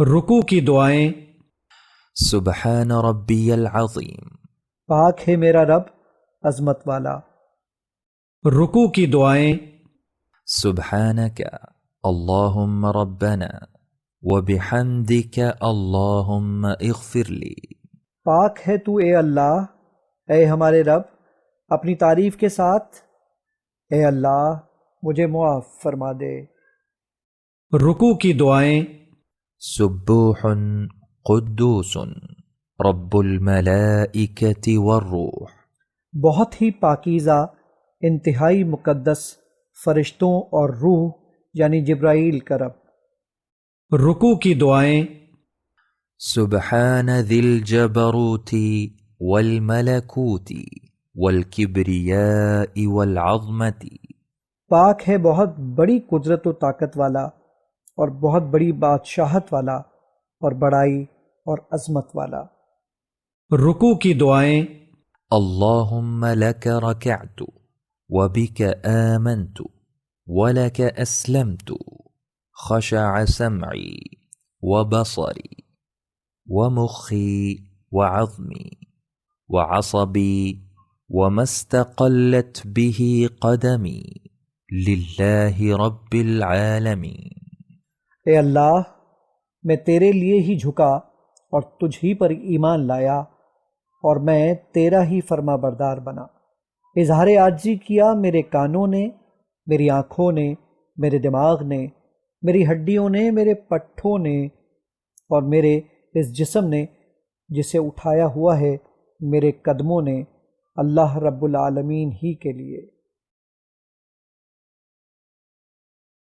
رکوع کی دعائیں۔ سبحان ربی العظیم، پاک ہے میرا رب عظمت والا۔ رکوع کی دعائیں۔ سبحانک اللہم ربنا وبحمدک اللہم اغفر لی۔ پاک ہے تو اے اللہ، اے ہمارے رب، اپنی تعریف کے ساتھ، اے اللہ مجھے معاف فرما دے۔ رکوع کی دعائیں۔ سبوح قدوس رب الملائکۃ والروح، بہت ہی پاکیزہ، انتہائی مقدس فرشتوں اور روح یعنی جبرائیل کا رب۔ رکوع کی دعائیں۔ سبحان ذی الجبروت والملکوت والکبریاء والعظمت، پاک ہے بہت بڑی قدرت و طاقت والا اور بہت بڑی بادشاہت والا اور بڑائی اور عظمت والا۔ رکوع کی دعائیں۔ اللہم لک رکعت وبک آمنت ولک اسلمت، خشع سمعی وبصری ومخی وعظمی وعصبی وما استقلت به قدمی للہ رب العالمین۔ اے اللہ میں تیرے لیے ہی جھکا اور تجھ ہی پر ایمان لایا، اور میں تیرا ہی فرما بردار بنا۔ اظہار عاجزی کیا میرے کانوں نے، میری آنکھوں نے، میرے دماغ نے، میری ہڈیوں نے، میرے پٹھوں نے اور میرے اس جسم نے جسے اٹھایا ہوا ہے، میرے قدموں نے، اللہ رب العالمین ہی کے لیے۔